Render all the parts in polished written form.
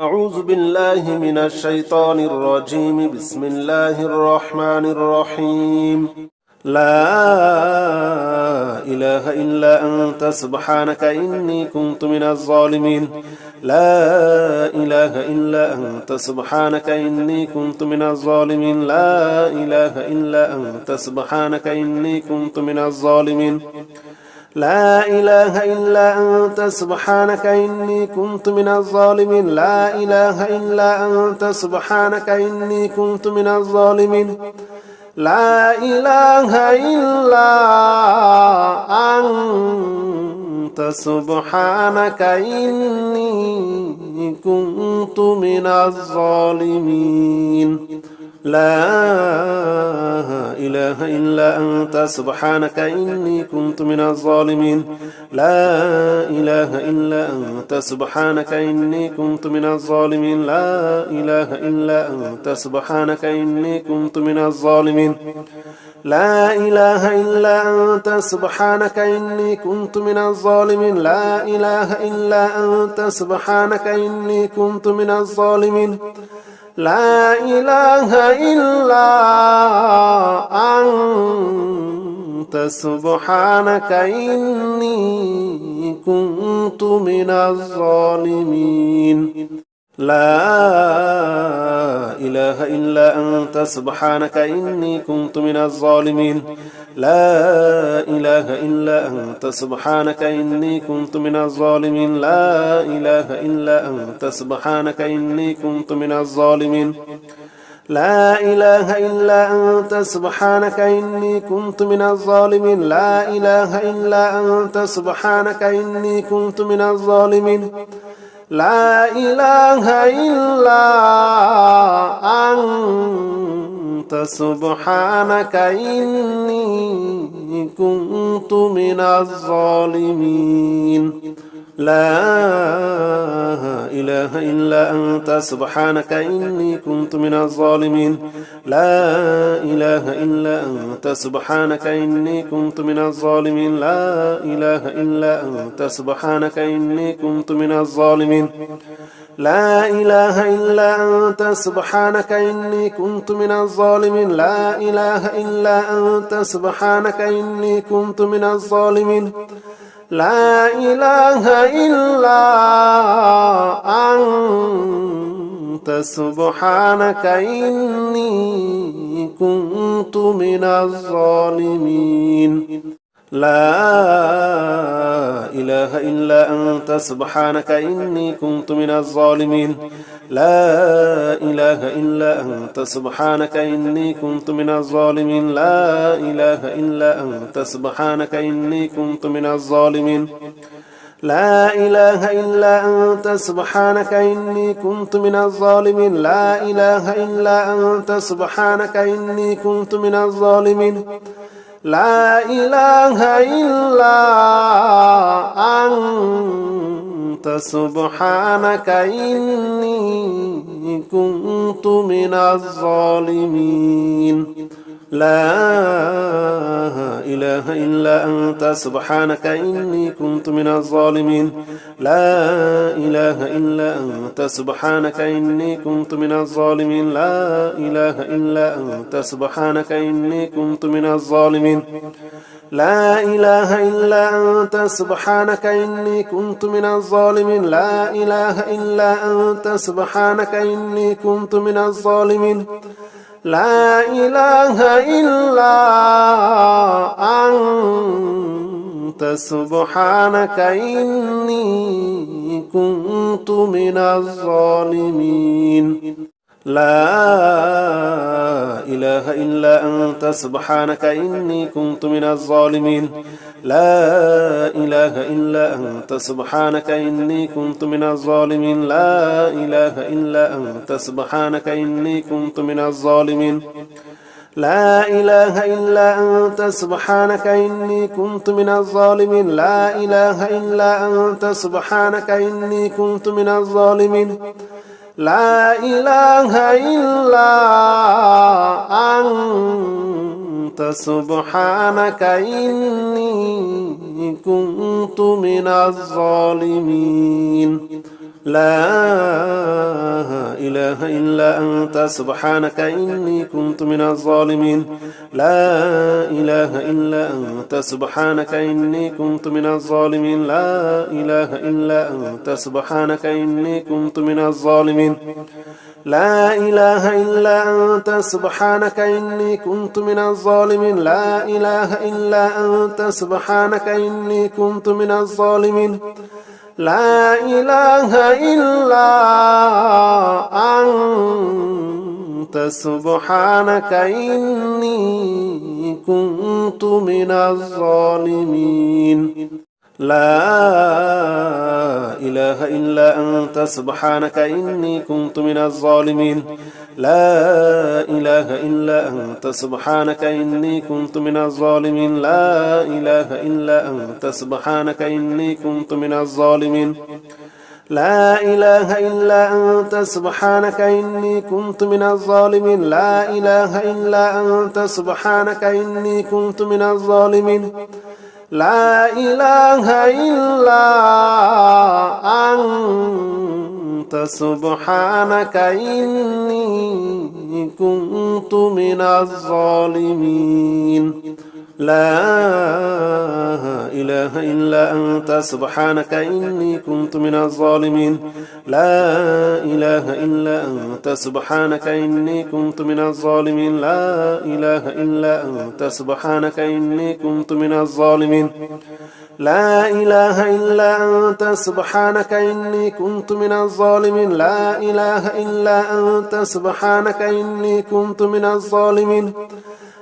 أعوذ بالله من الشيطان الرجيم. بسم الله الرحمن الرحيم. لا إله إلا أنت سبحانك إني كنت من الظالمين. لا إله إلا أنت سبحانك إني كنت من الظالمين. لا إله إلا أنت سبحانك إني كنت من الظالمين. لا إله إلا أنت سبحانك إني كنت من الظالمين. لا إله إلا أنت سبحانك إني كنت من الظالمين. لا إله إلا أنت سبحانك إني كنت من الظالمين. لا إله إلا أنت سبحانك إني كنت من الظالمين. لا إله إلا أنت سبحانك إني كنت من الظالمين. لا إله إلا أنت سبحانك إني كنت من الظالمين. لا إله إلا أنت سبحانك إني كنت من الظالمين. لا إله إلا أنت سبحانك إني كنت من الظالمين. لا إله إلا أنت سبحانك إني كنت من الظالمين. لا إله إلا أنت سبحانك إني كنت من الظالمين. لا إله إلا أنت سبحانك إني كنت من الظالمين. لا إله إلا أنت سبحانك إني كنت من الظالمين. لا إله إلا أنت سبحانك إني كنت من الظالمين. لا إله إلا أنت سبحانك إني كنت من الظالمين. لا إله إلا أنت سبحانك إني كنت من الظالمين. لا إله إلا أنت سبحانك إني كنت من الظالمين. لا إله إلا أنت سبحانك إني كنت من الظالمين. لا إله إلا أنت سبحانك إني كنت من الظالمين. لا إله إلا أنت سبحانك إني كنت من الظالمين. لا إله إلا أنت سبحانك إني كنت من الظالمين. لا إله إلا أنت سبحانك إني كنت من الظالمين. لا إله إلا أنت سبحانك إني كنت من الظالمين. لا إله إلا أنت سبحانك إني كنت من الظالمين. لا إله إلا أنت سبحانك إني كنت من الظالمين. لا إله إلا أنت سبحانك إني كنت من الظالمين. لا إله إلا أنت سبحانك إني كنت من الظالمين. لا إله إلا أنت سبحانك إني كنت من الظالمين. لا إله إلا أنت سبحانك إني كنت من الظالمين. لا إله إلا أنت سبحانك إني كنت من الظالمين. لا إله إلا أنت سبحانك إني كنت من الظالمين. لا إله إلا أنت سبحانك إني كنت من الظالمين. لا إله إلا أنت سبحانك إني كنت من الظالمين. لا إله إلا أنت سبحانك إني كنت من الظالمين. لا إله إلا أنت سبحانك إني كنت من الظالمين. لا إله إلا أنت سبحانك إني كنت من الظالمين. لا إله إلا أنت سبحانك إني كنت من الظالمين. لا إله إلا أنت سبحانك إني كنت من الظالمين. لا إله إلا أنت سبحانك إني كنت من الظالمين. لا إله إلا أنت سبحانك إني كنت من الظالمين. لا إله إلا أنت سبحانك إني كنت من الظالمين لا إله إلا أنت سبحانك إني كنت من الظالمين لا إله إلا أنت سبحانك إني كنت من الظالمين لا إله إلا أنت سبحانك إني كنت من الظالمين لا إله إلا أنت سبحانك إني كنت من الظالمين لا إله إلا أنت سبحانك إني كنت من الظالمين لا إله إلا أنت سبحانك إني كنت من الظالمين لا إله إلا أنت سبحانك إني كنت من الظالمين لا إله إلا أنت سبحانك إني كنت من الظالمين لا إله إلا أنت سبحانك إني كنت من الظالمين لا إله إلا أنت سبحانك إني كنت من الظالمين لا إله إلا أنت سبحانك إني كنت من الظالمين لا إله إلا أنت سبحانك إني كنت من الظالمين لا إله إلا أنت سبحانك إني كنت من الظالمين لا إله إلا أنت سبحانك إني كنت من الظالمين لا إله إلا أنت سبحانك إني كنت من الظالمين لا إله إلا أنت سبحانك إني كنت من الظالمين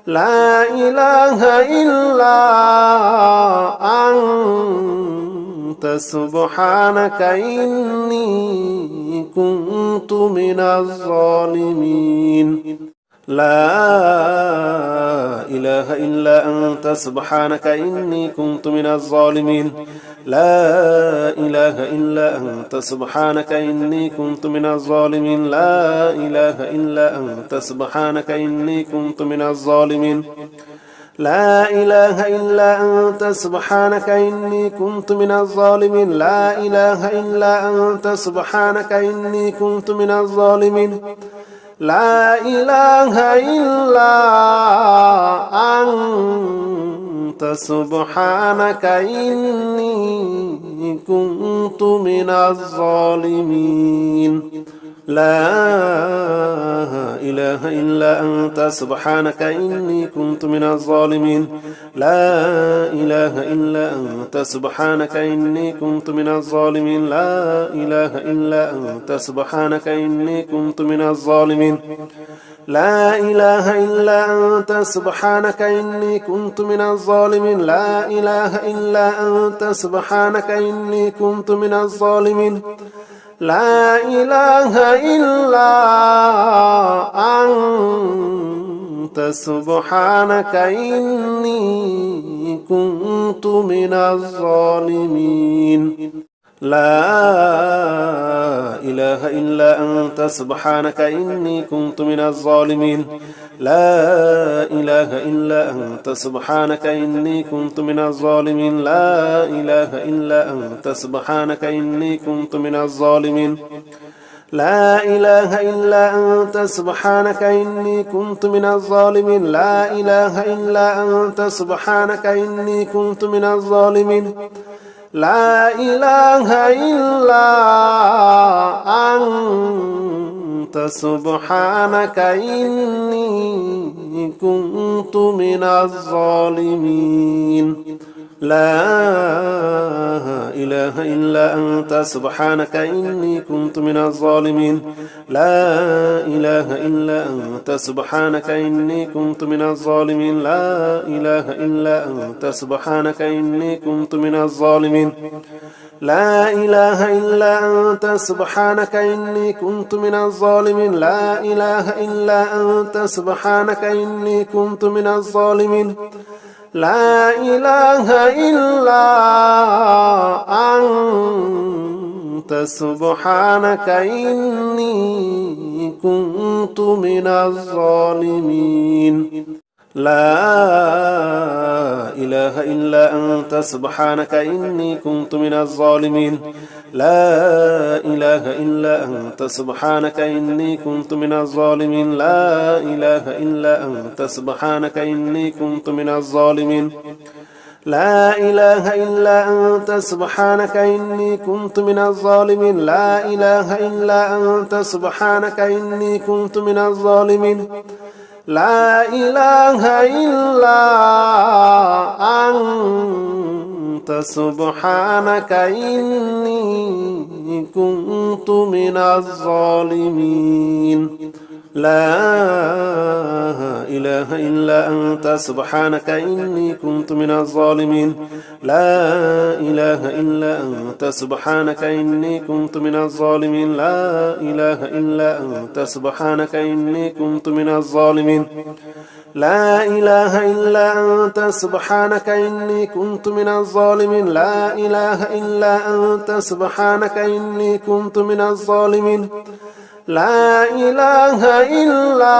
لا إله إلا أنت سبحانك إني كنت من الظالمين لا إله إلا أنت سبحانك إني كنت من الظالمين لا إله إلا أنت سبحانك إني كنت من الظالمين لا إله إلا أنت سبحانك إني كنت من الظالمين لا إله إلا أنت سبحانك إني كنت من الظالمين لا إله إلا أنت سبحانك إني كنت من الظالمين لا إله إلا أنت سبحانك إني كنت من الظالمين لا إله إلا أنت سبحانك إني كنت من الظالمين لا إله إلا أنت سبحانك إني كنت من الظالمين لا إله إلا أنت سبحانك إني كنت من الظالمين لا إله إلا أنت سبحانك إني كنت من الظالمين لا إله إلا أنت سبحانك إني كنت من الظالمين لا إله إلا أنت سبحانك إني كنت من الظالمين لا إله إلا أنت سبحانك إني كنت من الظالمين لا إله إلا أنت سبحانك إني كنت من الظالمين لا إله إلا أنت سبحانك إني كنت من الظالمين لا إله إلا أنت سبحانك إني كنت من الظالمين لا إله إلا أنت سبحانك إني كنت من الظالمين لا إله إلا أنت سبحانك إني كنت من الظالمين لا إله إلا أنت سبحانك إني كنت من الظالمين لا إله إلا أنت سبحانك إني كنت من الظالمين لا إله إلا أنت سبحانك إني كنت من الظالمين لا إله إلا أنت سبحانك إني كنت من الظالمين لا إله إلا أنت سبحانك إني كنت من الظالمين لا إله إلا أنت سبحانك إني كنت من الظالمين لا إله إلا أنت سبحانك إني كنت من الظالمين لا إله إلا أنت سبحانك إني كنت من الظالمين لا إله إلا أنت سبحانك إني كنت من الظالمين لا إله إلا أنت سبحانك إني كنت من الظالمين لا إله إلا أنت سبحانك إني كنت من الظالمين لا إله إلا أنت سبحانك إني كنت من الظالمين لا إله إلا أنت سبحانك إني كنت من الظالمين لا إله إلا أنت سبحانك إني كنت من الظالمين لا إله إلا أنت سبحانك إني كنت من الظالمين لا إله إلا أنت سبحانك إني كنت من الظالمين لا إله إلا أنت سبحانك إني كنت من الظالمين لا إله إلا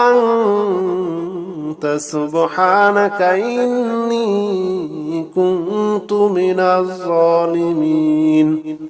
أنت سبحانك إني كنت من الظالمين